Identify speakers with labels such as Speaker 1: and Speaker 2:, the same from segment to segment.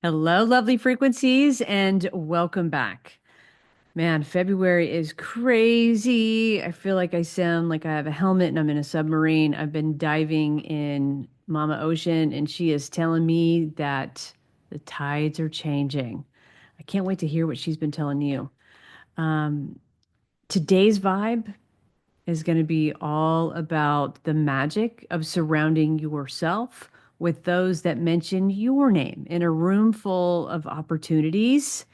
Speaker 1: Hello, lovely frequencies, and welcome back. Man, February is crazy. I feel like I sound like I have a helmet and I'm in a submarine. I've been diving in Mama Ocean, and she is telling me that the tides are changing. I can't wait to hear what she's been telling you. Um, Today's vibe is going to be all about the magic of surrounding yourself with those that mention your name in a room full of opportunities.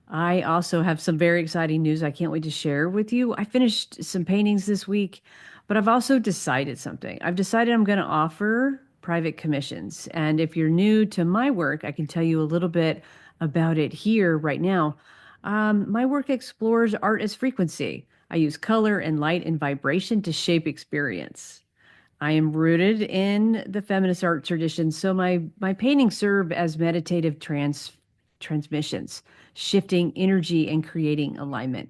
Speaker 1: I also have some very exciting news I can't wait to share with you. I finished some paintings this week, but I've also decided something. I've decided I'm going to offer private commissions. And if you're new to my work, I can tell you a little bit about it here right now. My work explores art as frequency. I use color and light and vibration to shape experience. I am rooted in the feminist art tradition, so my paintings serve as meditative transmissions, shifting energy and creating alignment.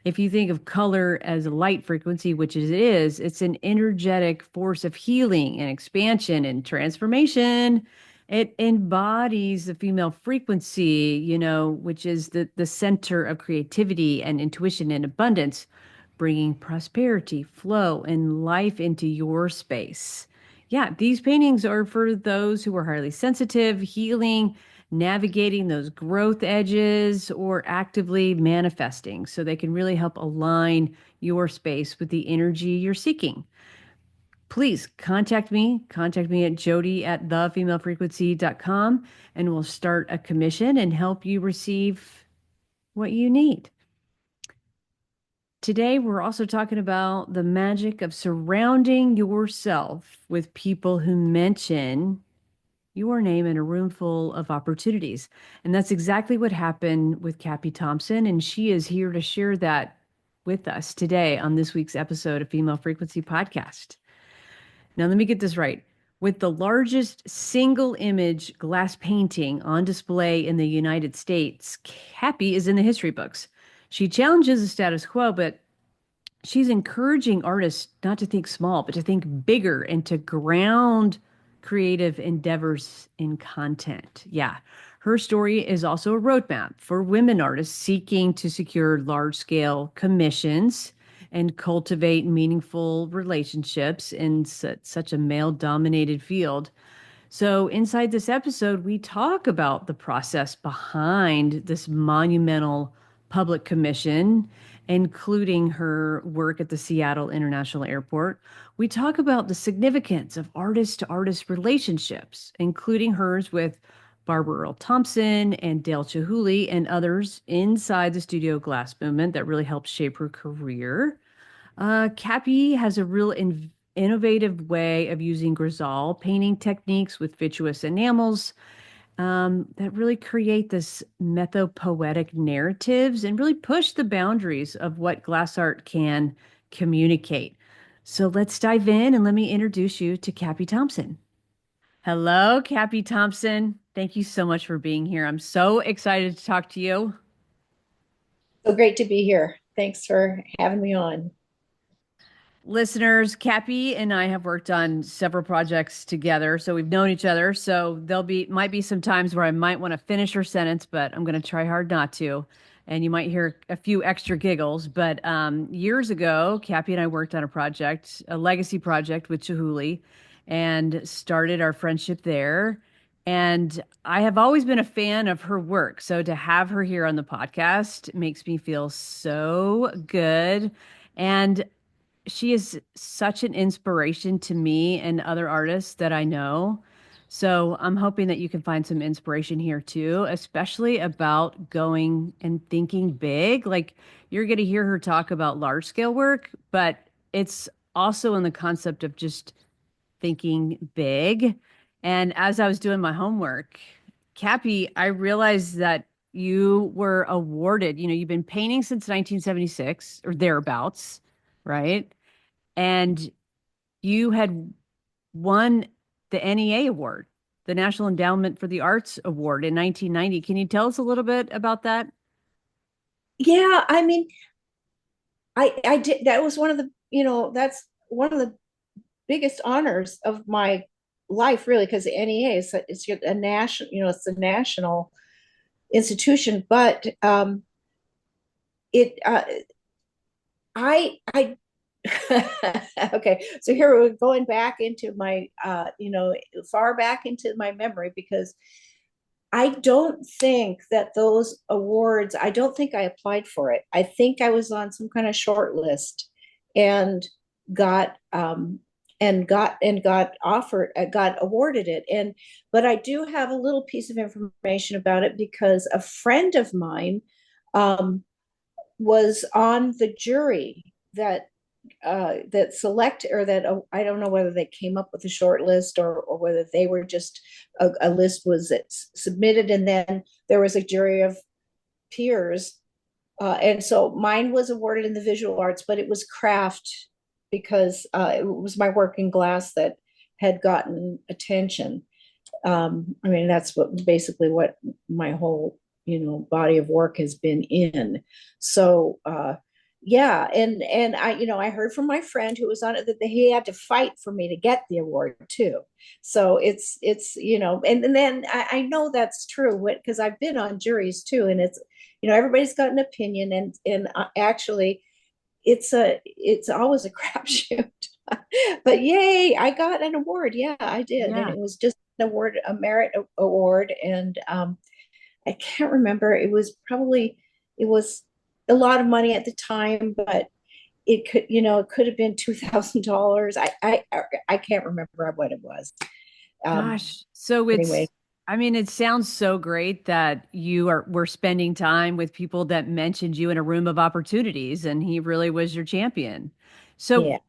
Speaker 1: If you think of color as a light frequency, which it is, it's an energetic force of healing and expansion and transformation. It embodies the female frequency, which is the center of creativity and intuition and abundance, bringing prosperity, flow, and life into your space. Yeah, these paintings are for those who are highly sensitive, healing, navigating those growth edges, or actively manifesting so they can really help align your space with the energy you're seeking. Please contact me. Contact me at jody@thefemalefrequency.com, and we'll start a commission and help you receive what you need. Today, we're also talking about the magic of surrounding yourself with people who mention your name in a room full of opportunities. And that's exactly what happened with Cappy Thompson. And she is here to share that with us today on this week's episode of Female Frequency Podcast. Now, let me get this right. With the largest single image glass painting on display in the United States, Cappy is in the history books. She challenges the status quo, but she's encouraging artists not to think small, but to think bigger and to ground creative endeavors in content. Yeah. Her story is also a roadmap for women artists seeking to secure large scale commissions and cultivate meaningful relationships in such a male dominated field. So, inside this episode, we talk about the process behind this monumental public commission, including her work at the Seattle International Airport. We talk about the significance of artist to artist relationships, including hers with Barbara Earl Thompson and Dale Chihuly and others inside the studio glass movement that really helped shape her career. Cappy has a real innovative way of using Grisaille painting techniques with vitreous enamels that really create this mythopoetic narratives and really push the boundaries of what glass art can communicate. So let's dive in and let me introduce you to Cappy Thompson. Hello, Cappy Thompson. Thank you so much for being here. I'm so excited to talk to you.
Speaker 2: So great to be here. Thanks for having me on.
Speaker 1: Listeners, Cappy and I have worked on several projects together, so we've known each other. So there'll be might be some times where I might want to finish her sentence, but I'm going to try hard not to. And you might hear a few extra giggles. But years ago, Cappy and I worked on a project, a legacy project with Chihuly, and started our friendship there. And I have always been a fan of her work. So to have her here on the podcast makes me feel so good. And she is such an inspiration to me and other artists that I know. So I'm hoping that you can find some inspiration here too, especially about going and thinking big. Like you're going to hear her talk about large scale work, but it's also in the concept of just thinking big. And as I was doing my homework, Cappy, I realized that you were awarded, you've been painting since 1976 or thereabouts, right? And you had won the NEA award, the National Endowment for the Arts Award in 1990. Can you tell us a little bit about that?
Speaker 2: Yeah, I mean, I did that was one of the, that's one of the biggest honors of my life really, because the NEA is it's a national, it's a national institution, but it I okay, so here we're going back into my far back into my memory, because I don't think that those awards, I don't think I applied for it. I think I was on some kind of short list and got got offered, got awarded it. And but I do have a little piece of information about it, because a friend of mine um, was on the jury that select, or that I don't know whether they came up with a short list, or whether they were just a list was submitted, and then there was a jury of peers, and so mine was awarded in the visual arts, but it was craft, because it was my work in glass that had gotten attention. I mean, that's basically what my whole body of work has been in. So yeah, and I heard from my friend who was on it that he had to fight for me to get the award too. So it's and then I know that's true, because I've been on juries too, and it's everybody's got an opinion, and actually it's always a crapshoot. But yay, I got an award. Yeah, I did, and
Speaker 1: Yeah.
Speaker 2: it was just an award, a merit award, and I can't remember. It was a lot of money at the time, but it could have been $2,000. I can't remember what it was. Um,
Speaker 1: Gosh. So
Speaker 2: anyway,
Speaker 1: I mean, it sounds so great that we're spending time with people that mentioned you in a room of opportunities, and he really was your champion. So
Speaker 2: yeah.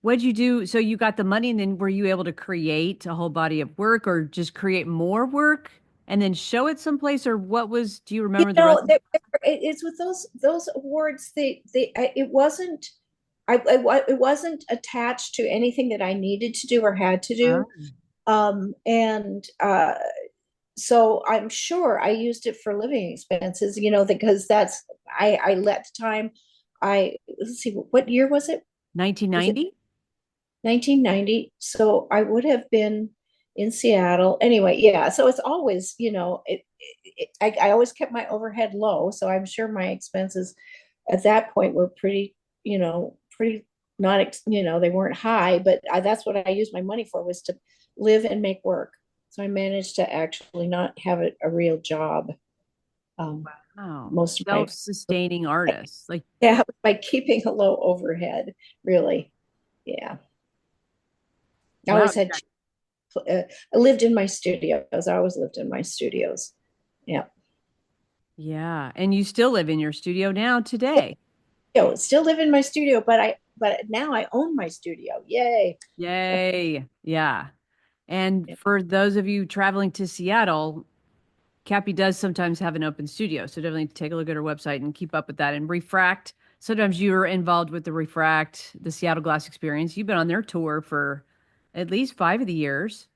Speaker 1: what'd you do? So you got the money, and then were you able to create a whole body of work, or just create more work and then show it someplace? Or do you remember the rest?
Speaker 2: It's with those awards. It wasn't. It wasn't attached to anything that I needed to do or had to do. And so I'm sure I used it for living expenses, because I let the time. Let's see, what year was it? Was it
Speaker 1: 1990?
Speaker 2: 1990? So I would have been in Seattle anyway. Yeah, so it's always, I always kept my overhead low, so I'm sure my expenses at that point were pretty not, they weren't high, but that's what I used my money for, was to live and make work. So I managed to actually not have a real job. Um,
Speaker 1: Wow.
Speaker 2: most of my,
Speaker 1: Self-sustaining artist. Like,
Speaker 2: yeah, by keeping a low overhead, really. Yeah. I
Speaker 1: wow.
Speaker 2: always had, I lived in my studios. I always lived in my studios. Yeah.
Speaker 1: Yeah. And you still live in your studio now today.
Speaker 2: Still live in my studio, but now I own my studio. Yay.
Speaker 1: Yay. Yeah. And for those of you traveling to Seattle, Cappy does sometimes have an open studio. So definitely take a look at her website and keep up with that. And Refract, sometimes you're involved with the Refract, the Seattle Glass Experience. You've been on their tour for at least 5 of the years.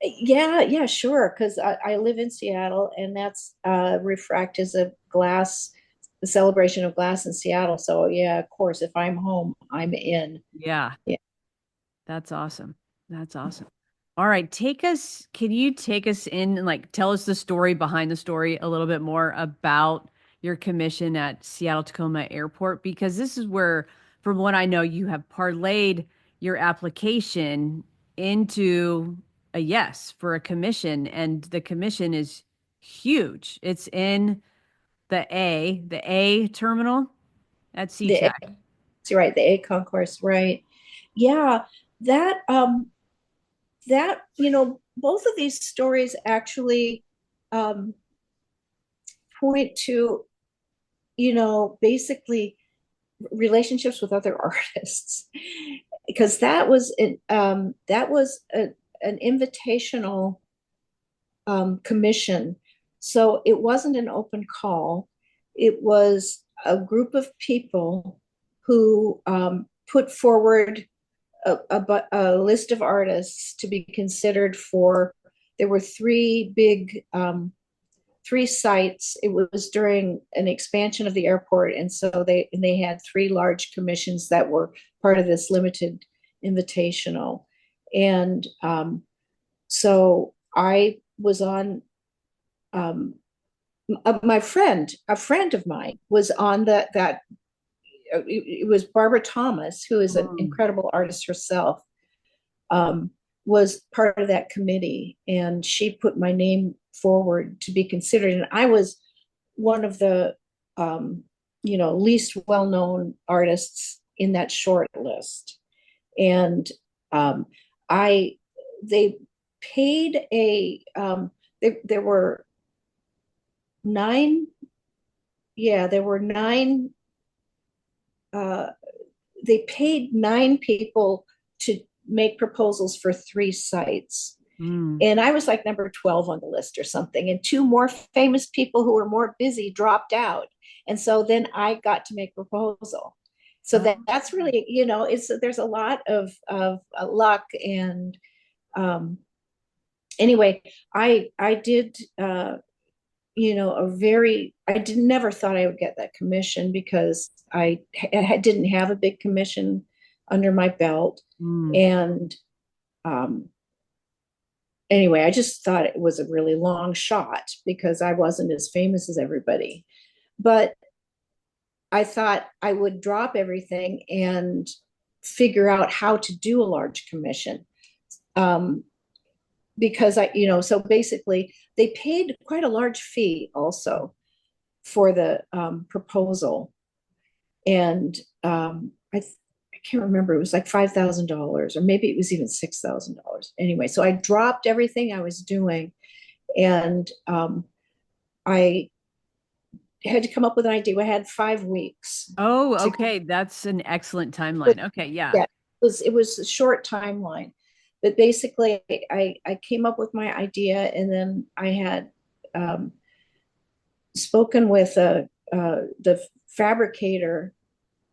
Speaker 2: Yeah, sure. Because I live in Seattle, and that's Refract is the celebration of glass in Seattle. So yeah, of course, if I'm home, I'm in.
Speaker 1: Yeah.
Speaker 2: Yeah.
Speaker 1: That's awesome. That's awesome. All right, can you take us in and like tell us the story behind the story a little bit more about your commission at Seattle-Tacoma Airport? Because this is where, from what I know, you have parlayed your application into a yes for a commission, and the commission is huge. It's in the A terminal at
Speaker 2: The
Speaker 1: SeaTac.
Speaker 2: you're right, the A concourse, right? Yeah, that both of these stories actually um, point to basically relationships with other artists, because that was an invitational commission. So it wasn't an open call. It was a group of people who put forward a list of artists to be considered for. There were three sites. It was during an expansion of the airport, and so they had three large commissions that were part of this limited invitational. And so I was on, a friend of mine was on that. It was Barbara Thomas, who is an
Speaker 1: Mm.
Speaker 2: incredible artist herself, um, was part of that committee, and she put my name forward to be considered. And I was one of the, um, least well-known artists in that short list. And um, I, they paid there were nine, yeah, there were nine. Uh, they paid nine people to make proposals for three sites.
Speaker 1: Mm.
Speaker 2: And I was like number 12 on the list or something. And two more famous people who were more busy dropped out. And so then I got to make a proposal. So
Speaker 1: Oh.
Speaker 2: that's really, there's a lot of luck. And anyway, I did, I did never thought I would get that commission because I didn't have a big commission under my belt.
Speaker 1: Mm.
Speaker 2: And um, anyway, I just thought it was a really long shot because I wasn't as famous as everybody. But I thought I would drop everything and figure out how to do a large commission. Um, because so basically they paid quite a large fee also for the proposal. And I can't remember, it was like $5,000 or maybe it was even $6,000. Anyway, so I dropped everything I was doing, and I had to come up with an idea. I had 5 weeks
Speaker 1: Oh,
Speaker 2: to,
Speaker 1: okay. That's an excellent
Speaker 2: but
Speaker 1: timeline. Okay, yeah.
Speaker 2: yeah, it was a short timeline. But basically, I came up with my idea, and then I had um, spoken with the fabricator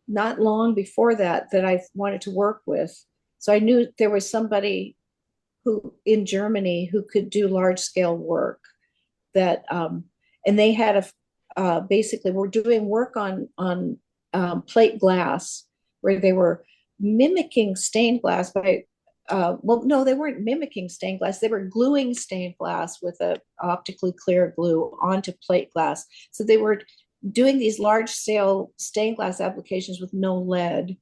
Speaker 2: not long before that I wanted to work with. So I knew there was somebody who in Germany who could do large scale work that, and they had basically were doing work on plate glass where they were mimicking stained glass by, well, no, they weren't mimicking stained glass. They were gluing stained glass with a optically clear glue onto plate glass. So they were doing these large scale stained glass applications with no lead.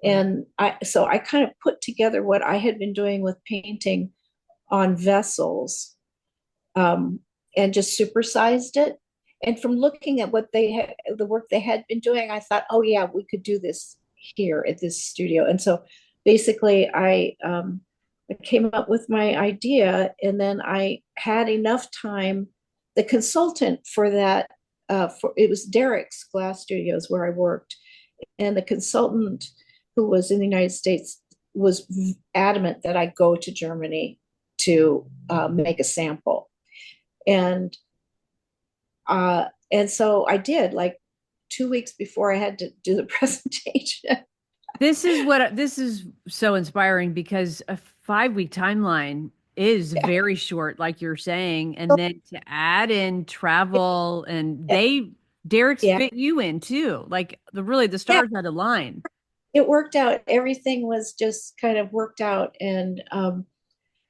Speaker 2: And I kind of put together what I had been doing with painting on vessels, um, and just supersized it. And from looking at what they had, the work they had been doing, I thought, oh yeah, we could do this here at this studio. And so basically, I came up with my idea, and then I had enough time. The consultant for that, for it was Derek's Glass Studios where I worked, and the consultant who was in the United States was adamant that I go to Germany to make a sample. And and so I did, like 2 weeks before I had to do the presentation.
Speaker 1: This is so inspiring because a 5 week timeline is
Speaker 2: Yeah.
Speaker 1: very short, like you're saying, and then to add in travel and Derek's
Speaker 2: Yeah.
Speaker 1: fit you in too. Like the
Speaker 2: Yeah.
Speaker 1: stars had aligned.
Speaker 2: It worked out. Everything was just kind of worked out. And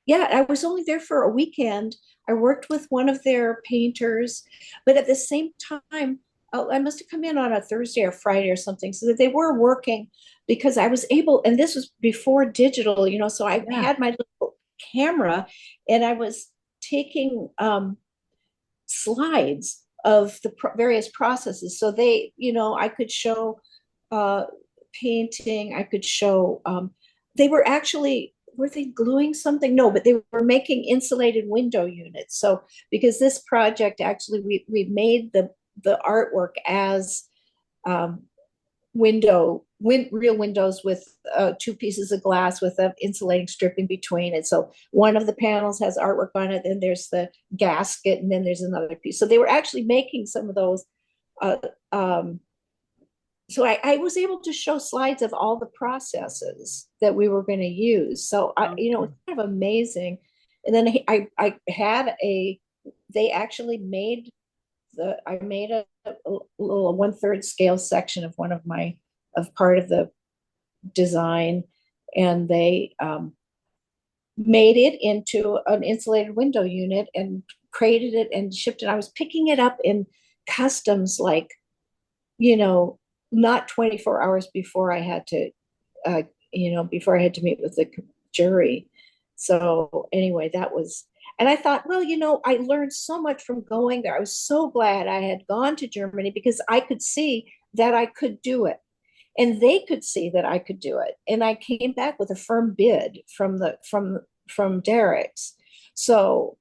Speaker 2: yeah, I was only there for a weekend. I worked with one of their painters, but at the same time, I must have come in on a Thursday or Friday or something, so that they were working because I was able, and this was before digital, so I
Speaker 1: Yeah.
Speaker 2: had my little camera, and I was taking slides of the various processes. So I could show uh, painting, I could show, they were actually, were they gluing something? No, but they were making insulated window units. So because this project actually, we made the artwork as um, real windows with two pieces of glass with an insulating strip in between. And so one of the panels has artwork on it, then there's the gasket, and then there's another piece. So they were actually making some of those. Uh, um, so I was able to show slides of all the processes that we were going to use. So
Speaker 1: Okay.
Speaker 2: it's kind of amazing. And then I had they actually made I made a little 1/3 scale section of part of the design, and they made it into an insulated window unit and crated it and shipped it. I was picking it up in customs, like, you know, not 24 hours before I had to, uh, before I had to meet with the jury. So anyway, that was, and I thought, well, I learned so much from going there. I was so glad I had gone to Germany because I could see that I could do it and they could see that I could do it. And I came back with a firm bid from Derek's. So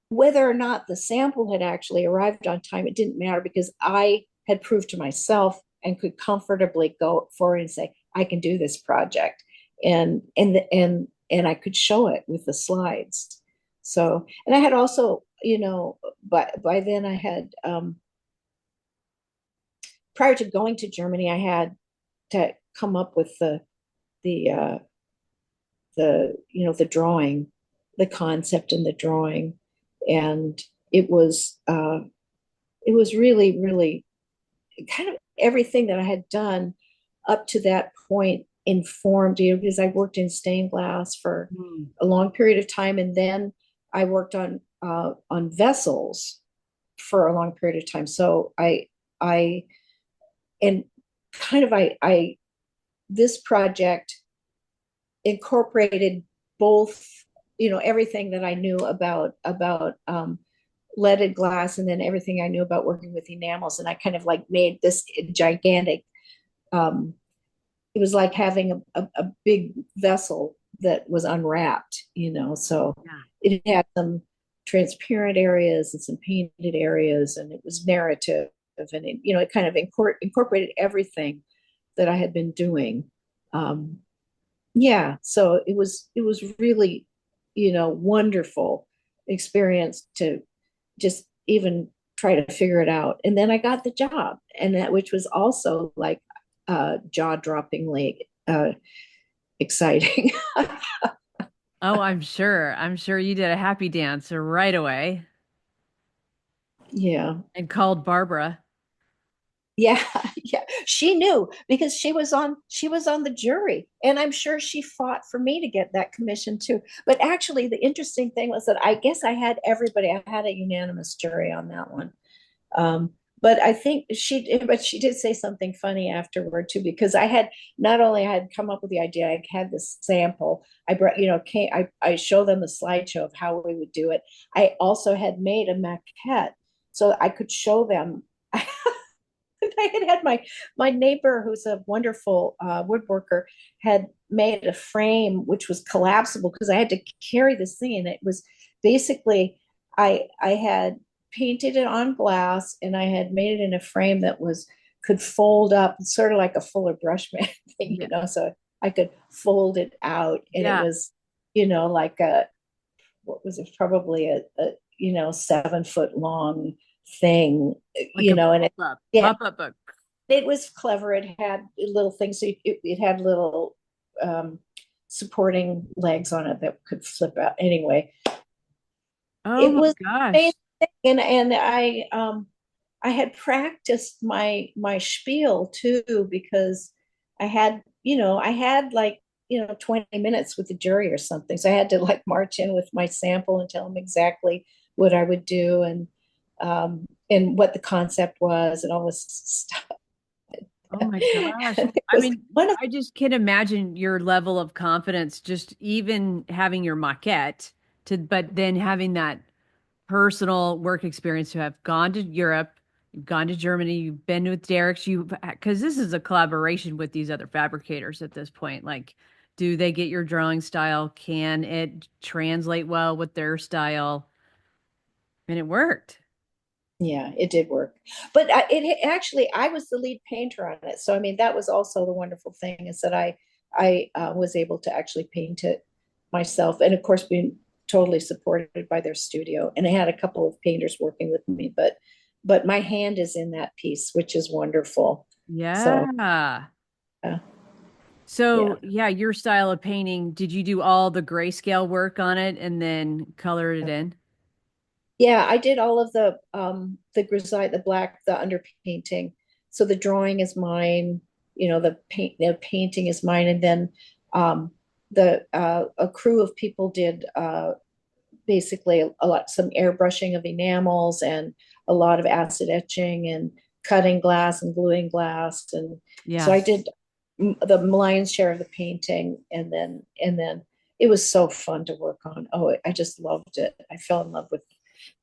Speaker 2: whether or not the sample had actually arrived on time, it didn't matter because I had proved to myself and could comfortably go forward and say, I can do this project. And I could show it with the slides. So, and I had also, by then I had prior to going to Germany, I had to come up with the the drawing, the concept and the drawing, and it was uh, it was really really kind of everything that I had done up to that point informed, because I worked in stained glass for
Speaker 1: Mm.
Speaker 2: a long period of time, and then I worked on vessels for a long period of time. So I and kind of I this project incorporated both, everything that I knew about leaded glass, and then everything I knew about working with enamels, and I kind of like made this gigantic. Um, it was like having a big vessel that was unwrapped, So
Speaker 1: Yeah.
Speaker 2: it had some transparent areas and some painted areas, and it was narrative, and it kind of incorporated everything that I had been doing. Um, yeah, so it was really, wonderful experience to just even try to figure it out. And then I got the job, and that which was also like jaw-droppingly exciting.
Speaker 1: Oh, I'm sure. I'm sure you did a happy dance right away
Speaker 2: Yeah.
Speaker 1: and called Barbara.
Speaker 2: Yeah, yeah. She knew because she was on the jury, and I'm sure she fought for me to get that commission too. But actually the interesting thing was that I guess I had everybody. I had a unanimous jury on that one. Um, but I think she did say something funny afterward too, because I had not only I had come up with the idea, I had this sample. I brought, I showed them the slideshow of how we would do it. I also had made a maquette so I could show them. I had my neighbor, who's a wonderful woodworker, had made a frame which was collapsible because I had to carry this thing, and it was basically I had painted it on glass, and I had made it in a frame that was could fold up, sort of like a fuller brush man thing,
Speaker 1: Yeah.
Speaker 2: so I could fold it out, and it
Speaker 1: Yeah.
Speaker 2: was, like what was it, probably a 7 foot long thing,
Speaker 1: Like a
Speaker 2: and yeah,
Speaker 1: pop-up book.
Speaker 2: it was clever. It had little things. So it had little um, supporting legs on it that could flip out. Anyway,
Speaker 1: Oh
Speaker 2: it
Speaker 1: my
Speaker 2: was amazing,
Speaker 1: gosh.
Speaker 2: and I had practiced my spiel too, because I had like 20 minutes with the jury or something. So I had to like march in with my sample and tell them exactly what I would do, and what the concept was and all this stuff.
Speaker 1: Oh my gosh.
Speaker 2: It
Speaker 1: I
Speaker 2: was
Speaker 1: mean,
Speaker 2: one of
Speaker 1: I just can't imagine your level of confidence just even having your maquette but then having that personal work experience to have gone to Europe, you've gone to Germany, you've been with Derek's, because this is a collaboration with these other fabricators at this point. Like, do they get your drawing style? Can it translate well with their style? And it worked.
Speaker 2: Yeah, it did work. But it actually, I was the lead painter on it. So, I mean, that was also the wonderful thing, is that I was able to actually paint it myself. And of course, being totally supported by their studio. And I had a couple of painters working with me, but my hand is in that piece, which is wonderful. So,
Speaker 1: Yeah.
Speaker 2: uh, yeah.
Speaker 1: So, yeah, your style of painting, did you do all the grayscale work on it and then color it in?
Speaker 2: Yeah, I did all of the grisaille, the black, the underpainting. So the drawing is mine, the painting is mine, and then um the a crew of people did basically a lot, some airbrushing of enamels and a lot of acid etching and cutting glass and gluing glass. And so
Speaker 1: Yeah.
Speaker 2: I did the lion's share of the painting, and then it was so fun to work on. Oh, I just loved it. I fell in love with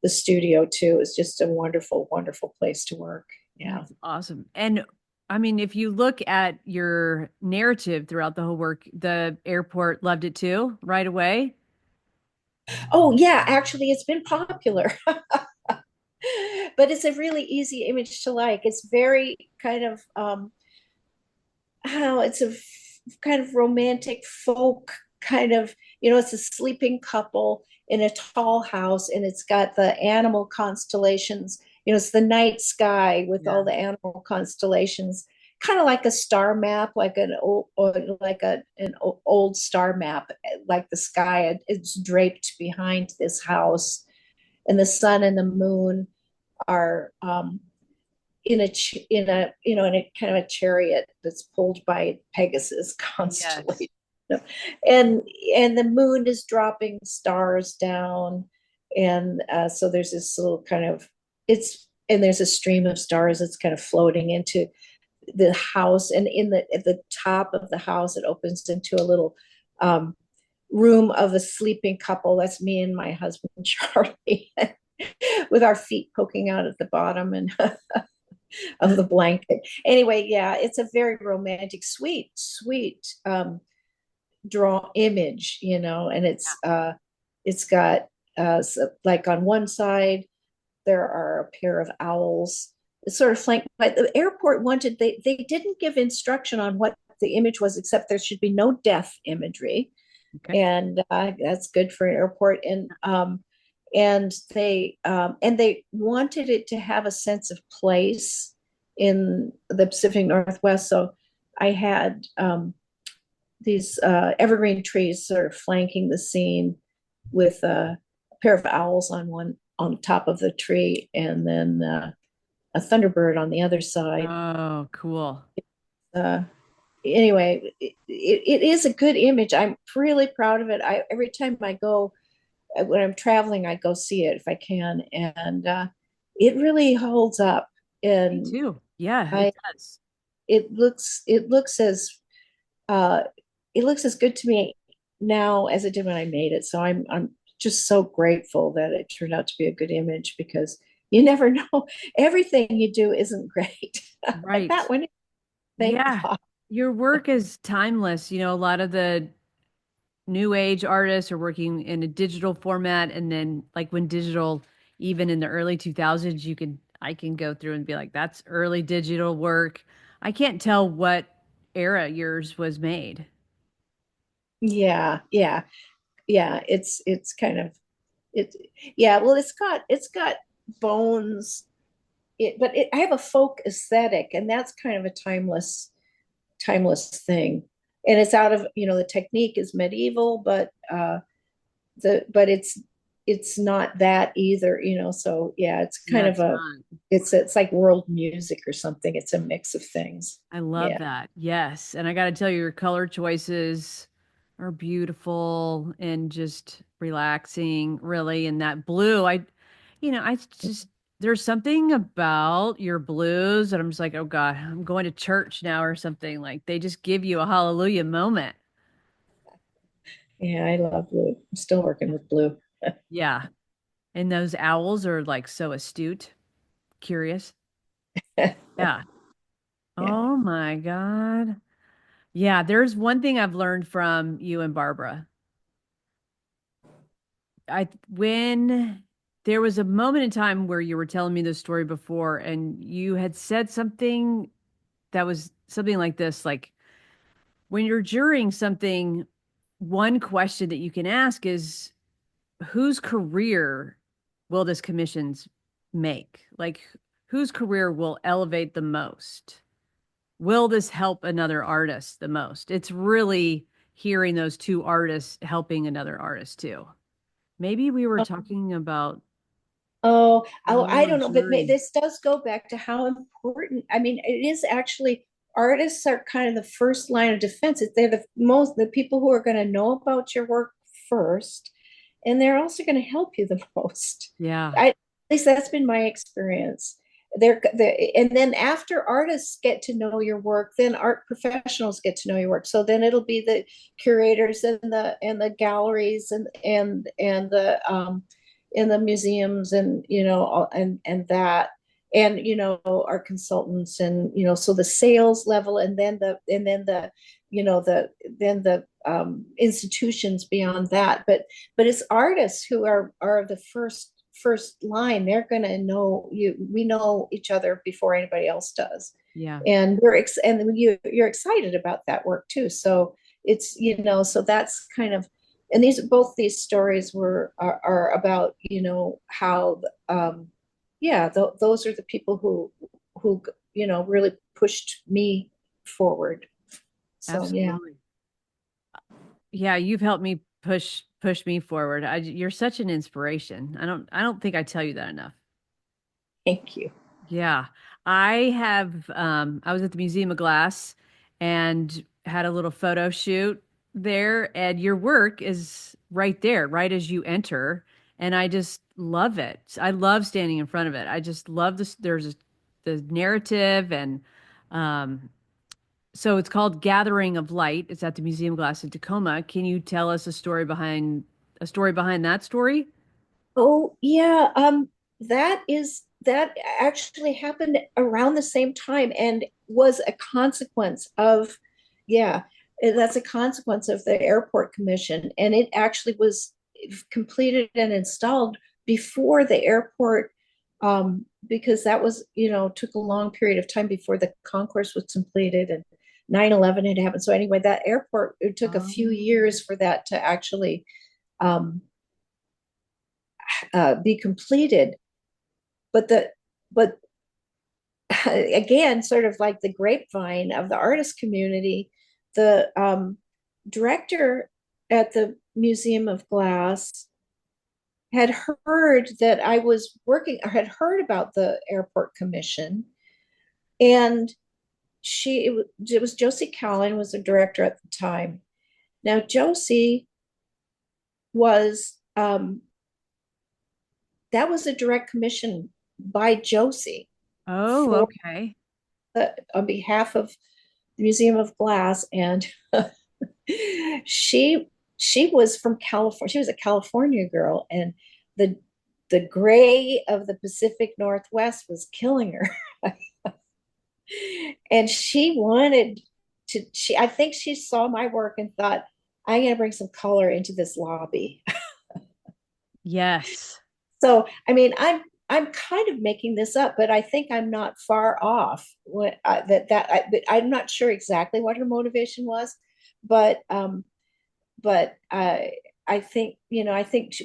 Speaker 2: the studio too. It's just a wonderful, wonderful place to work. Yeah.
Speaker 1: That's awesome. And I mean, if you look at your narrative throughout the whole work, the airport loved it too, right away.
Speaker 2: Oh yeah, actually it's been popular. But it's a really easy image to like. It's very kind of I don't know, it's a kind of romantic folk kind of, it's a sleeping couple in a tall house, and it's got the animal constellations. It's the night sky with
Speaker 1: Yeah.
Speaker 2: all the animal constellations, kind of like a star map, like an old, or like an old star map, like the sky. It's draped behind this house, and the sun and the moon are in a kind of a chariot that's pulled by Pegasus
Speaker 1: Yes.
Speaker 2: constantly. And the moon is dropping stars down, and so there's this little kind of it's and there's a stream of stars that's kind of floating into the house, and at the top of the house it opens into a little um, room of a sleeping couple. That's me and my husband Charlie, with our feet poking out at the bottom and of the blanket. Anyway, yeah, it's a very romantic, sweet, sweet draw image, and it's got so, like on one side there are a pair of owls. It's sort of flanked by the airport wanted they didn't give instruction on what the image was, except there should be no death imagery,
Speaker 1: Okay.
Speaker 2: and that's good for an airport. And they wanted it to have a sense of place in the Pacific Northwest. So I had these evergreen trees sort of flanking the scene, with a pair of owls on top of the tree, and then a thunderbird on the other side.
Speaker 1: Oh, cool.
Speaker 2: Uh, anyway, it is a good image. I'm really proud of it. Every time I go, when I'm traveling, I go see it if I can, and it really holds up.
Speaker 1: Me
Speaker 2: And
Speaker 1: too. Yeah, it
Speaker 2: I,
Speaker 1: does.
Speaker 2: uh, it looks as good to me now as it did when I made it. So I'm just so grateful that it turned out to be a good image, because you never know. Everything you do isn't great. And
Speaker 1: Right.
Speaker 2: that one, thank
Speaker 1: Yeah.
Speaker 2: God.
Speaker 1: Your work is timeless. A lot of the new age artists are working in a digital format. And then, like, when digital, even in the early 2000s, I can go through and be like, that's early digital work. I can't tell what era yours was made.
Speaker 2: Yeah, yeah, yeah. It's kind of it. Yeah, well, it's got bones. I have a folk aesthetic, and that's kind of a timeless thing. And it's out of, the technique is medieval, but it's not that either, so yeah, it's
Speaker 1: Yeah,
Speaker 2: kind of
Speaker 1: it's
Speaker 2: a
Speaker 1: not.
Speaker 2: it's like world music or something. It's a mix of things.
Speaker 1: I love
Speaker 2: Yeah.
Speaker 1: that. Yes. And I got to tell you, your color choices are beautiful and just relaxing, really. And that blue, I just, there's something about your blues that I'm just like, oh God, I'm going to church now or something. Like they just give you a hallelujah moment.
Speaker 2: Yeah, I love blue. I'm still working with blue.
Speaker 1: Yeah. And those owls are like so astute, curious. Yeah.
Speaker 2: Yeah.
Speaker 1: Oh my God. Yeah. There's one thing I've learned from you and Barbara. When there was a moment in time where you were telling me this story before, and you had said something that was something like this, like when you're jurying something, one question that you can ask is whose career will this commissions make? Like whose career will elevate the most? Will this help another artist the most? It's really hearing those two artists helping another artist too. Maybe we were talking about
Speaker 2: Oh,
Speaker 1: when you
Speaker 2: I
Speaker 1: were
Speaker 2: don't know, but
Speaker 1: jury.
Speaker 2: this does go back to how important. I mean, it is actually. artists are kind of the first line of defense. They're the people who are going to know about your work first, and they're also going to help you the most.
Speaker 1: Yeah.
Speaker 2: At least that's been my experience. And then after artists get to know your work, then art professionals get to know your work. So then it'll be the curators and the galleries and the museums, and and that, and our consultants, and so the sales level, and then the institutions beyond that. But it's artists who are the first line. They're going to know you. We know each other before anybody else does,
Speaker 1: Yeah.
Speaker 2: and you're excited about that work too. So it's so that's kind of, and both these stories are about how yeah, those are the people who really pushed me forward. So yeah.
Speaker 1: Absolutely. Yeah, you've helped me push me forward. You're such an inspiration. I don't think I tell you that enough.
Speaker 2: Thank you.
Speaker 1: Yeah. I was at the Museum of Glass and had a little photo shoot there, and your work is right there, right as you enter, and I just love it. I love standing in front of it. I just love this. The narrative, and um so it's called Gathering of Light. It's at the Museum of Glass in Tacoma. Can you tell us a story behind that story?
Speaker 2: Oh yeah, that actually happened around the same time and was a consequence of, yeah, that's a consequence of the airport commission, and it actually was completed and installed before the airport, because that was, took a long period of time before the concourse was completed and 9/11 had happened. So anyway, that airport, it took a few
Speaker 1: Oh.
Speaker 2: years for that to actually um, be completed. But again, sort of like the grapevine of the artist community, the director at the Museum of Glass had heard that I was working, or had heard about the airport commission, and it was Josie Callan was the director at the time. Now Josie was that was a direct commission by Josie
Speaker 1: Oh,
Speaker 2: for
Speaker 1: okay.
Speaker 2: on behalf of the Museum of Glass, and she she was from California. She was a California girl, and the the gray of the Pacific Northwest was killing her. And she wanted to. I think she saw my work and thought, I'm going to bring some color into this lobby.
Speaker 1: Yes.
Speaker 2: So, I mean, I'm kind of making this up, but I think I'm not far off. But I'm not sure exactly what her motivation was, but I think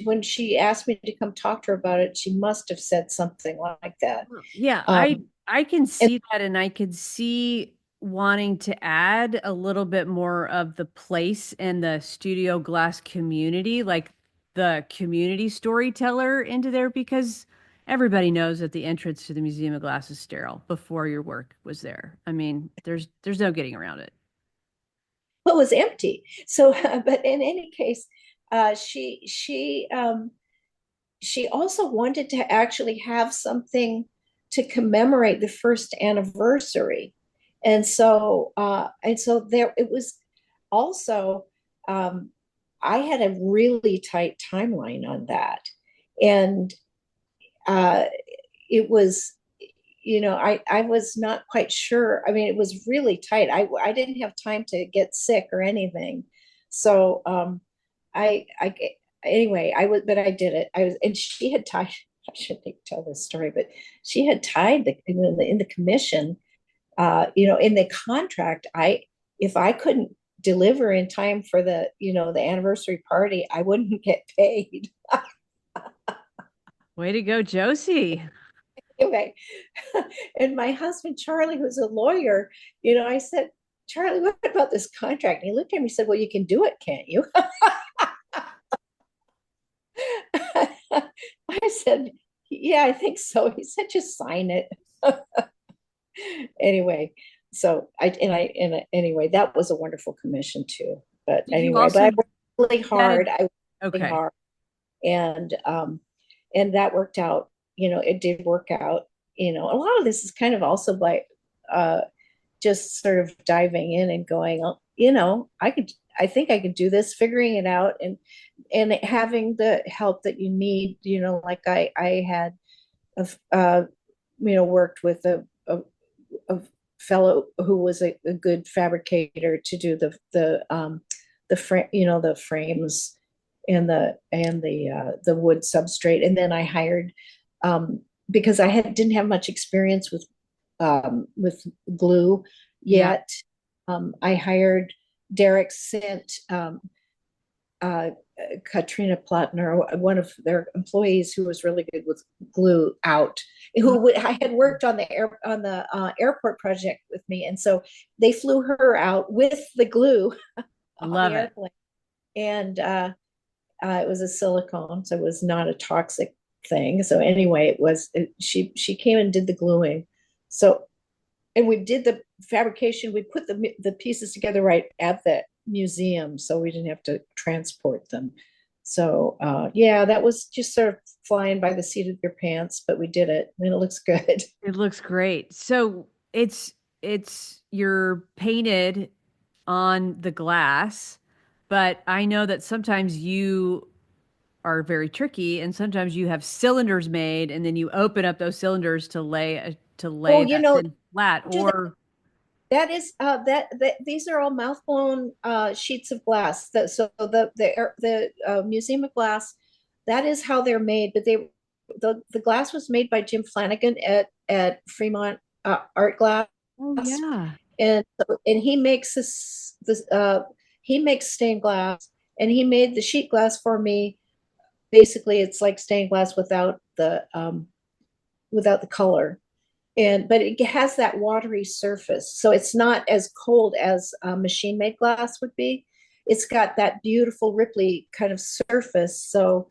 Speaker 2: when she asked me to come talk to her about it, she must have said something like that.
Speaker 1: Yeah, I
Speaker 2: Um,
Speaker 1: I can
Speaker 2: and
Speaker 1: see that, and I could see wanting to add a little bit more of the place and the studio glass community, like the community storyteller into there, because everybody knows that the entrance to the Museum of Glass is sterile before your work was there. I mean, there's no getting around it.
Speaker 2: Well, it was empty. So, but in any case, she also wanted to actually have something to commemorate the first anniversary, and so there it was. Also, um, I had a really tight timeline on that, and uh, it was, I was not quite sure. I mean, it was really tight. I didn't have time to get sick or anything. So I anyway, but I did it. I was, and she had tied, I shouldn't tell this story, but she had tied in the commission, in the contract, if I couldn't deliver in time for the anniversary party, I wouldn't get paid.
Speaker 1: Way to go, Josie.
Speaker 2: Anyway, and my husband Charlie, who's a lawyer, I said, Charlie, what about this contract? And he looked at me and said, well, you can do it, can't you? I said, yeah, I think so. He said, just sign it. Anyway, So anyway, that was a wonderful commission too. But
Speaker 1: Did you
Speaker 2: anyway, but
Speaker 1: also
Speaker 2: I worked really
Speaker 1: that
Speaker 2: hard. I worked really
Speaker 1: okay.
Speaker 2: hard, and that worked out. It did work out. A lot of this is kind of also by uh, just sort of diving in and going, oh, I think I could do this, figuring it out, and having the help that you need. Like I had, worked with a fellow who was a good fabricator to do the frame, the frames and the wood substrate. And then I hired, because I didn't have much experience with glue
Speaker 1: Yeah.
Speaker 2: yet. I hired Derek sent uh, Katrina Plattner, one of their employees who was really good with glue, out.
Speaker 1: Oh,
Speaker 2: I had worked on the airport project with me, and so they flew her out with the glue on the
Speaker 1: love it.
Speaker 2: airplane, and it was a silicone, so it was not a toxic thing. So anyway, she came and did the gluing. So, and we did the fabrication. We put the pieces together right at the museum, so we didn't have to transport them. So yeah, that was just sort of flying by the seat of your pants, but we did it, and it looks good.
Speaker 1: It looks great. So it's you're painted on the glass, but I know that sometimes you are very tricky and sometimes you have cylinders made and then you open up those cylinders to
Speaker 2: Oh,
Speaker 1: lay that thin flat
Speaker 2: do that.
Speaker 1: or
Speaker 2: That is that these are all mouth blown sheets of glass. So the Museum of Glass, that is how they're made. But the glass was made by Jim Flanagan at Fremont Art Glass,
Speaker 1: oh yeah.
Speaker 2: and he makes this he makes stained glass, and he made the sheet glass for me. Basically, it's like stained glass without the color, but it has that watery surface, so it's not as cold as machine made glass would be. It's got that beautiful ripply kind of surface, so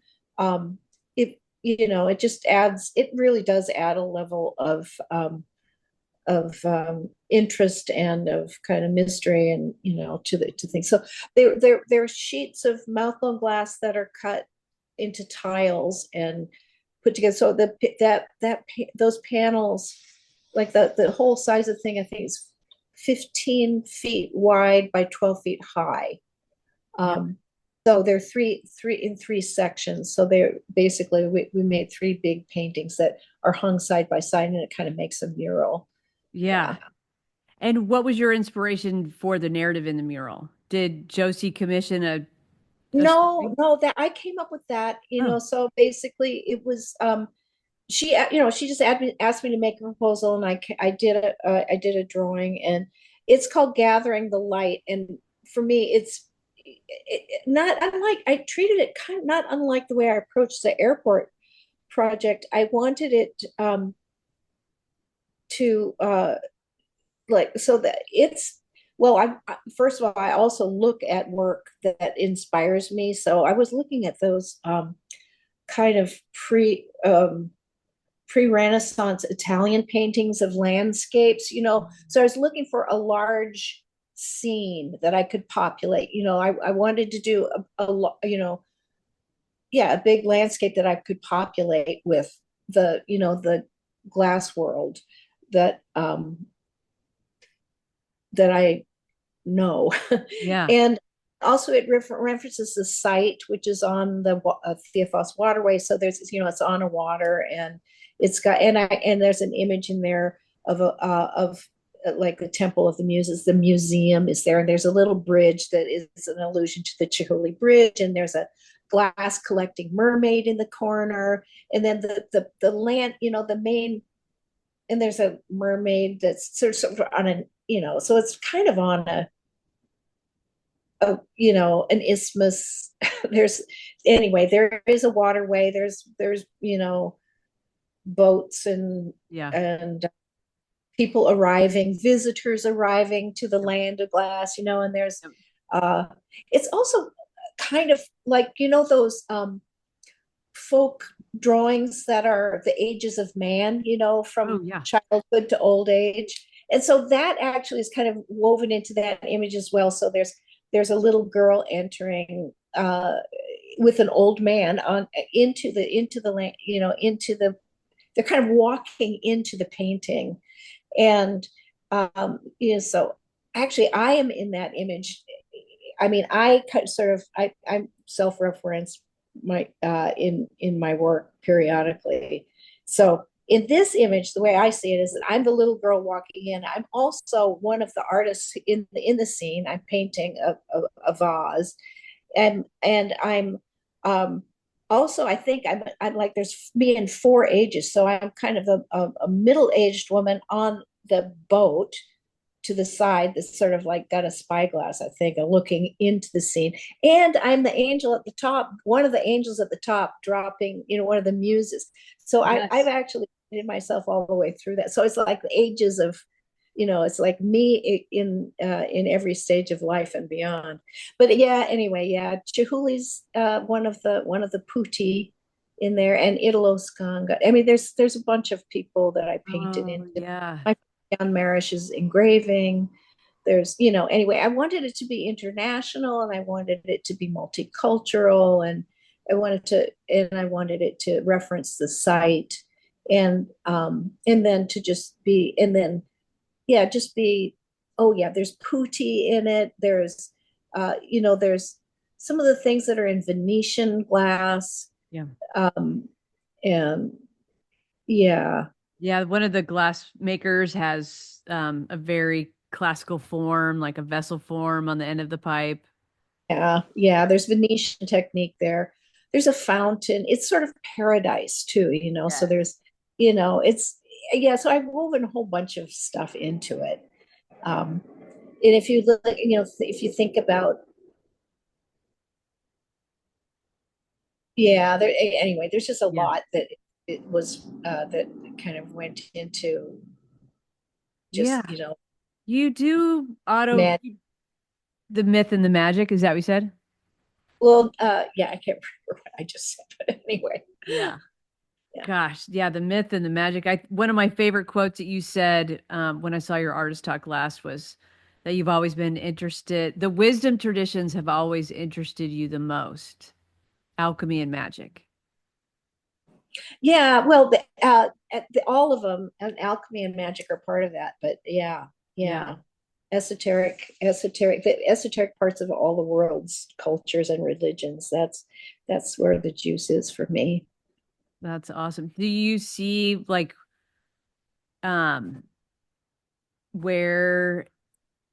Speaker 2: it just adds, it really does add a level of interest and of kind of mystery, and to things. So there are sheets of mouth blown glass that are cut into tiles and put together. So those panels, like the whole size of the thing, I think is 15 feet wide by 12 feet high.
Speaker 1: Yeah.
Speaker 2: Um, so they're three sections. So they're basically, we made three big paintings that are hung side by side, and it kind of makes a mural.
Speaker 1: Yeah.
Speaker 2: Yeah.
Speaker 1: And what was your inspiration for the narrative in the mural? Did Josie commission a
Speaker 2: No,
Speaker 1: story?
Speaker 2: no, that I came up with that.
Speaker 1: Oh,
Speaker 2: So basically it was, she just asked me to make a proposal, and I did a drawing, and it's called Gathering the Light. And for me, not unlike, I treated it kind of not unlike the way I approached the airport project. I wanted it to like, so that it's, well, first of all, I also look at work that inspires me. So I was looking at those kind of pre-Renaissance Italian paintings of landscapes. So I was looking for a large scene that I could populate. I wanted to do yeah, a big landscape that I could populate with the glass world that that I know.
Speaker 1: yeah.
Speaker 2: And also it references the site, which is on the Theophos waterway. So it's on a water, and it's got, and there's an image in there of like the Temple of the Muses. The museum is there, and there's a little bridge that is an allusion to the Chihuly Bridge, and there's a glass collecting mermaid in the corner, and then the land, the main, and there's a mermaid that's sort of on so it's kind of on an isthmus. There's Anyway, there is a waterway. There's boats
Speaker 1: Yeah.
Speaker 2: and people arriving, visitors arriving to the land of glass, and there's
Speaker 1: Yep.
Speaker 2: uh it's also kind of like, those folk drawings that are the ages of man,
Speaker 1: Oh
Speaker 2: from
Speaker 1: yeah.
Speaker 2: childhood to old age. And so that actually is kind of woven into that image as well. So there's a little girl entering with an old man on into the land, into the they're kind of walking into the painting. And so actually I am in that image. I mean, I sort of I'm self-reference my in my work periodically. So in this image, the way I see it is that I'm the little girl walking in. I'm also one of the artists in the scene. I'm painting a vase, and I'm um, also, I think I'm like there's me in four ages, so I'm kind of a middle-aged woman on the boat to the side that's sort of like got a spyglass, I think, looking into the scene. And I'm the angel at the top, one of the angels at the top, dropping, one of the muses. So I've
Speaker 1: Yes.
Speaker 2: actually painted myself all the way through that. So it's like the ages of, it's like me in every stage of life and beyond. But yeah, anyway, yeah, Chihuli's one of the putti in there, and Italo Scanga. I mean, there's a bunch of people that I painted
Speaker 1: Oh,
Speaker 2: into
Speaker 1: yeah.
Speaker 2: my Jan Marish's engraving. Anyway, I wanted it to be international, and I wanted it to be multicultural, and I wanted it to reference the site, and then to just be, and then yeah, just be, oh yeah, there's putti in it. There's some of the things that are in Venetian glass,
Speaker 1: Yeah.
Speaker 2: um, and yeah,
Speaker 1: Yeah, one of the glass makers has a very classical form, like a vessel form on the end of the pipe.
Speaker 2: yeah. There's Venetian technique there. There's a fountain. It's sort of paradise too. So
Speaker 1: Yes.
Speaker 2: it's yeah. So I've woven a whole bunch of stuff into it. And if you look, if you think about, yeah, anyway, there's just a
Speaker 1: Yeah.
Speaker 2: lot that it was that kind of went into
Speaker 1: Yeah.
Speaker 2: just
Speaker 1: You do
Speaker 2: man.
Speaker 1: the myth and the magic, is that what you said?
Speaker 2: Well, yeah, I can't remember what I just said, but anyway,
Speaker 1: Yeah.
Speaker 2: yeah.
Speaker 1: Gosh, yeah, the myth and the magic. I One of my favorite quotes that you said when I saw your artist talk last was that you've always been interested. The wisdom traditions have always interested you the most. Alchemy and magic.
Speaker 2: Yeah, well, all of them, and alchemy and magic are part of that. But yeah,
Speaker 1: Yeah,
Speaker 2: yeah, the esoteric parts of all the world's cultures and religions. That's where the juice is for me.
Speaker 1: that's awesome. Do you see like um where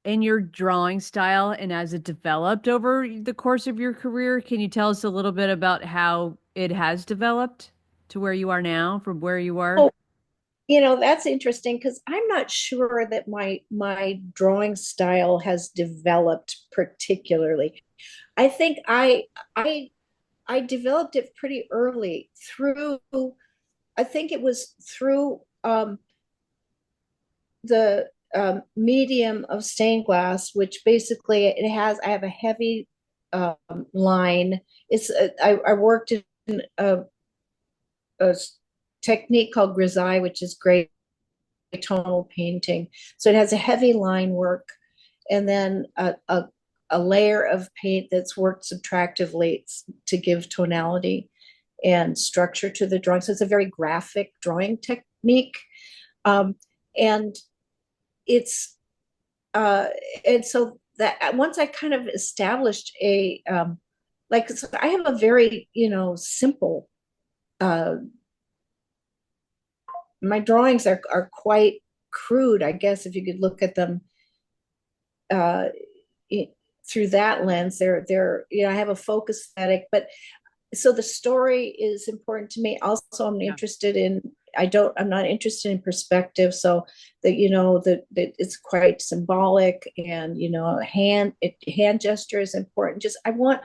Speaker 1: in your drawing style and as it developed over the course of your career, can you tell us a little bit about how it has developed to where you are now from where you are?
Speaker 2: Oh, that's interesting because I'm not sure that my drawing style has developed particularly. I think I developed it pretty early through. I think it was through the medium of stained glass, which basically I have a heavy line. I worked in a technique called grisaille, which is gray tonal painting. So it has a heavy line work, and then a layer of paint that's worked subtractively to give tonality and structure to the drawing. So it's a very graphic drawing technique. Um, and it's uh, and so that once I kind of established like, so I have a very simple, uh, my drawings are quite crude, I guess, if you could look at them uh, through that lens. They're I have a folk aesthetic, but so the story is important to me. Also,
Speaker 1: Yeah.
Speaker 2: I'm not interested in perspective. So that, that it's quite symbolic, and, hand gesture is important. Just, I want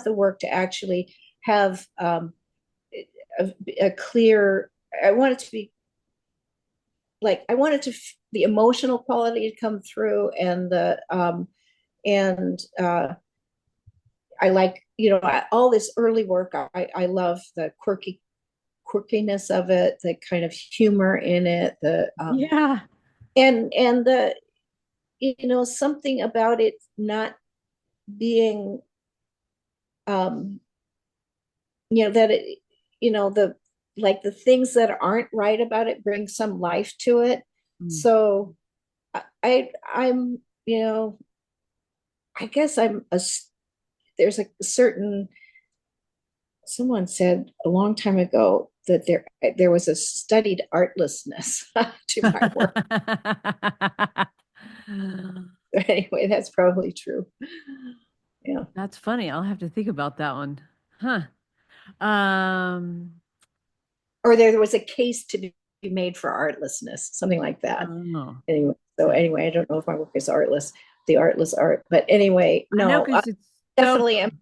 Speaker 2: the work to actually have a clear, I want it to be like, I want it to, the emotional quality to come through, and I like, all this early work. I love the quirkiness of it, the kind of humor in it,
Speaker 1: Yeah.
Speaker 2: and the something about it not being um that it the like the things that aren't right about it bring some life to it.
Speaker 1: Mm.
Speaker 2: So I'm I guess there's a certain, someone said a long time ago that there was a studied artlessness to my work. Anyway, that's probably true. Yeah.
Speaker 1: That's funny. I'll have to think about that one. Huh. Um,
Speaker 2: Or there was a case to be made for artlessness, something like that.
Speaker 1: oh,
Speaker 2: Anyway, so
Speaker 1: okay.
Speaker 2: anyway, I don't know if my work is artless, the artless art, but anyway,
Speaker 1: I know
Speaker 2: no, I
Speaker 1: because it's so
Speaker 2: definitely am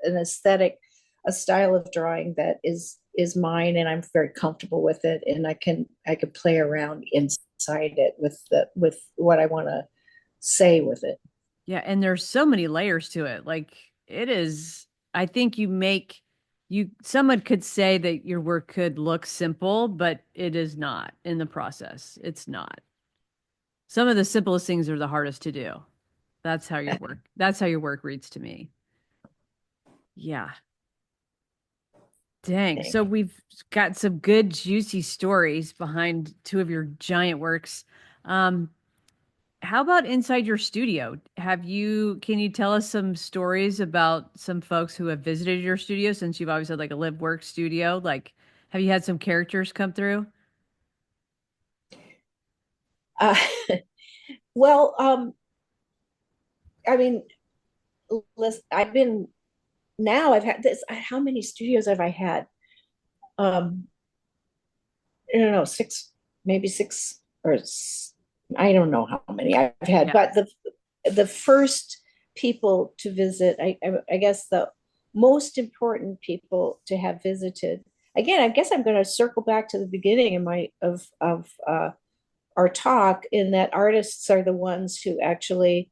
Speaker 2: an aesthetic, a style of drawing that is mine, and I'm very comfortable with it, and I can play around inside it with what I want to say with it.
Speaker 1: yeah, and there's so many layers to it. Like it is, I think someone could say that your work could look simple, but it is not in the process. It's not. Some of the simplest things are the hardest to do. That's how your work reads to me. Yeah. Dang. So
Speaker 2: Thank you.
Speaker 1: we've got some good juicy stories behind two of your giant works. Um, how about inside your studio? Can you tell us some stories about some folks who have visited your studio since you've always had like a live work studio? Like, have you had some characters come through?
Speaker 2: Uh, well, I mean, listen, I've had this. How many studios have I had? Um, I don't know, maybe six I don't know how many I've had,
Speaker 1: Yeah.
Speaker 2: but the first people to visit, I guess the most important people to have visited. Again, I guess I'm going to circle back to the beginning of my of our talk, in that artists are the ones who actually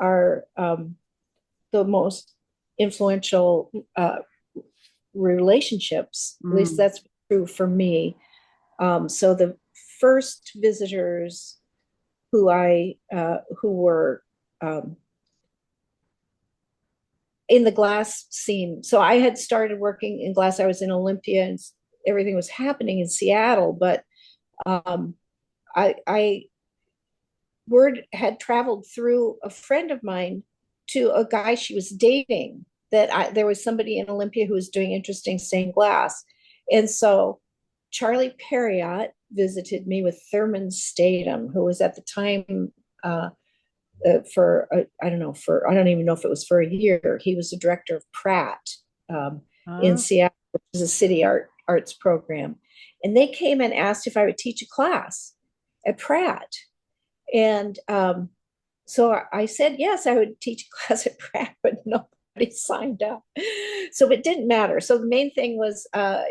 Speaker 2: are the most influential relationships. At least
Speaker 1: Mm.
Speaker 2: that's true for me. So the first visitors who were um, in the glass scene. So I had started working in glass. I was in Olympia, and everything was happening in Seattle. But um, I word had traveled through a friend of mine to a guy she was dating, that there was somebody in Olympia who was doing interesting stained glass, and so Charlie Perriott visited me with Thurman Statham, who was at the time uh, I don't know, I don't even know if it was for a year. He was the director of Pratt in
Speaker 1: Oh,
Speaker 2: Seattle, which is a city arts program, and they came and asked if I would teach a class at Pratt, and so I said yes, I would teach a class at Pratt, but nobody signed up. So it didn't matter. So the main thing was, I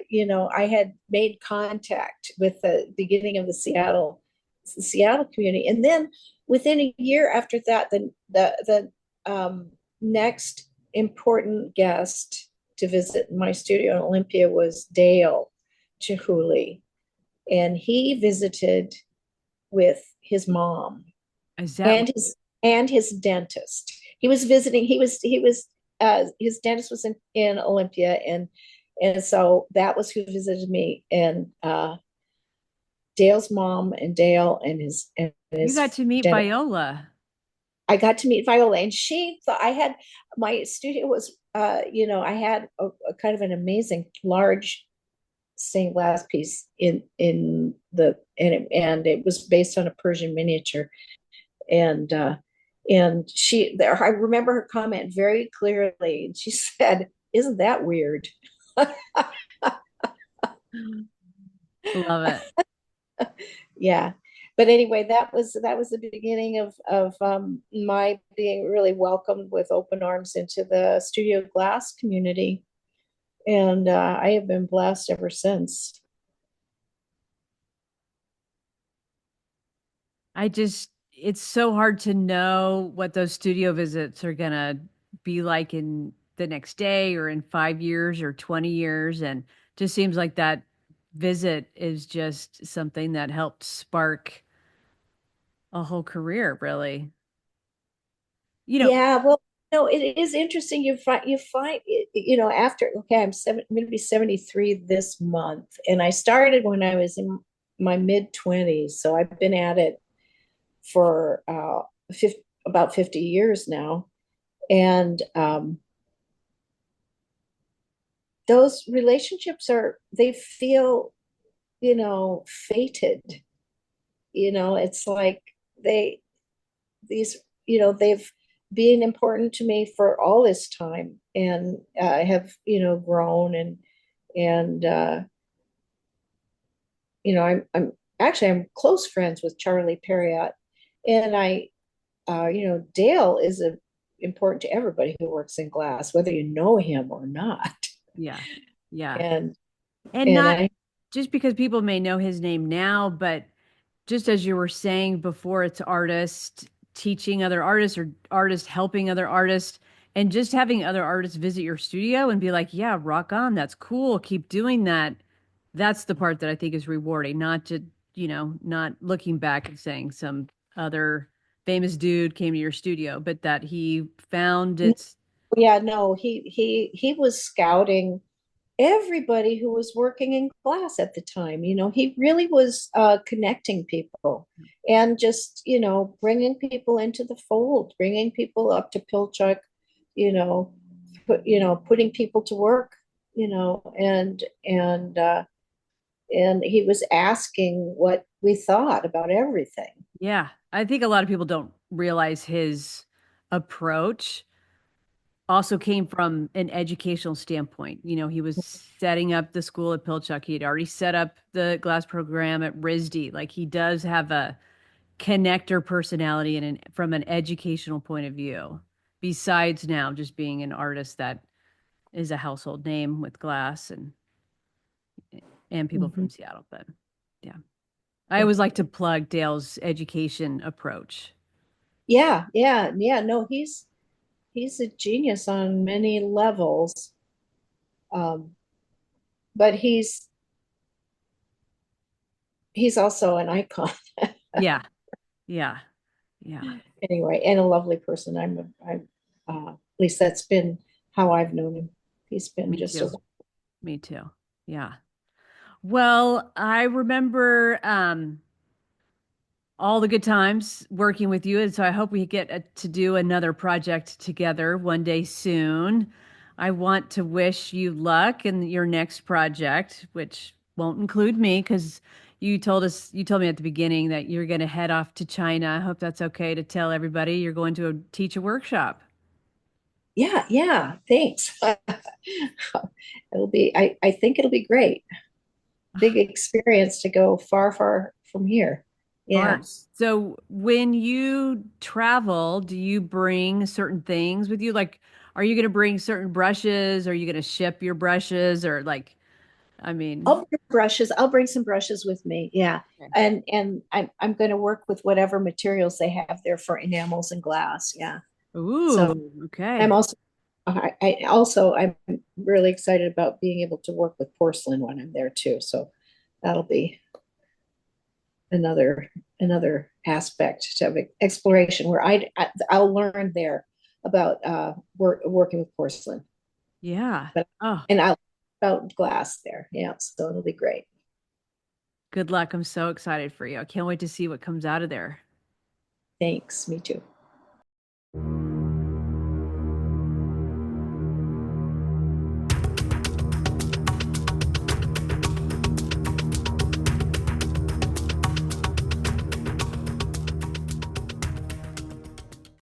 Speaker 2: had made contact with the beginning of the Seattle community, and then within a year after that, the next important guest to visit my studio in Olympia was Dale Chihuly, and he visited with his mom
Speaker 1: is that
Speaker 2: and his dentist. He was visiting. His dentist was in Olympia, and so that was who visited me. And Dale's mom and Dale and
Speaker 1: you got
Speaker 2: his
Speaker 1: to meet
Speaker 2: dentist.
Speaker 1: Viola?
Speaker 2: I got to meet Viola, and she thought I had my studio was I had a kind of an amazing large stained glass piece in the and it was based on a Persian miniature, and I remember her comment very clearly, and she said, "Isn't that weird?"
Speaker 1: Love it.
Speaker 2: Yeah, but anyway, that was the beginning of my being really welcomed with open arms into the studio glass community, and I have been blessed ever since.
Speaker 1: It's so hard to know what those studio visits are gonna be like in the next day or in 5 years or 20 years. And just seems like that visit is just something that helped spark a whole career, really. You know,
Speaker 2: Yeah, well, no, it is interesting. You find after I'm going to be 73 this month, and I started when I was in my mid 20s, so I've been at it for 50, about 50 years now, and those relationships they feel fated. It's like they these they've been important to me for all this time, and have grown, and I'm actually I'm close friends with Charlie Perriott, and Dale is important to everybody who works in glass, whether you know him or not.
Speaker 1: yeah, yeah.
Speaker 2: and
Speaker 1: And
Speaker 2: and
Speaker 1: not
Speaker 2: I
Speaker 1: just because people may know his name now, but just as you were saying before, it's artists teaching other artists or artists helping other artists, and just having other artists visit your studio and be like, yeah, rock on. That's cool. Keep doing that. That's the part that I think is rewarding, not just, not looking back and saying some other famous dude came to your studio, but that he found its,
Speaker 2: yeah, no, he was scouting everybody who was working in glass at the time. He really was connecting people, and just bringing people into the fold, bringing people up to Pilchuck, you know putting people to work, and he was asking what we thought about everything.
Speaker 1: yeah. I think a lot of people don't realize his approach also came from an educational standpoint. He was setting up the school at Pilchuck. He had already set up the glass program at RISD. Like he does have a connector personality and from an educational point of view, besides now just being an artist that is a household name with glass and people
Speaker 2: Mhm.
Speaker 1: from Seattle. But yeah, I always like to plug Dale's education approach.
Speaker 2: Yeah. No, he's a genius on many levels. Um, but he's also an icon.
Speaker 1: Yeah, yeah, yeah.
Speaker 2: Anyway, and a lovely person. At least that's been how I've known him. He's been
Speaker 1: Me
Speaker 2: just a
Speaker 1: too. Me too. Yeah. Well, I remember all the good times working with you. And so I hope we get to do another project together one day soon. I want to wish you luck in your next project, which won't include me because you told me at the beginning that you're going to head off to China. I hope that's okay to tell everybody you're going to teach a workshop.
Speaker 2: yeah. Thanks. I think it'll be great. Big experience to go far, far from here.
Speaker 1: Far.
Speaker 2: Yeah.
Speaker 1: So when you travel, do you bring certain things with you? Like, are you going to bring certain brushes? Are you going to ship your brushes? Or like, I mean,
Speaker 2: I'll bring some brushes with me. Yeah.
Speaker 1: okay.
Speaker 2: And I'm going to work with whatever materials they have there for enamels and glass. Yeah. So
Speaker 1: Ooh,
Speaker 2: I'm
Speaker 1: okay.
Speaker 2: also I'm really excited about being able to work with porcelain when I'm there too. So that'll be another another aspect of exploration where I'll learn there about working with porcelain,
Speaker 1: Yeah.
Speaker 2: but
Speaker 1: Oh,
Speaker 2: and I'll about glass there. Yeah, so it'll be great.
Speaker 1: good luck. I'm so excited for you. I can't wait to see what comes out of there.
Speaker 2: Thanks. Me too.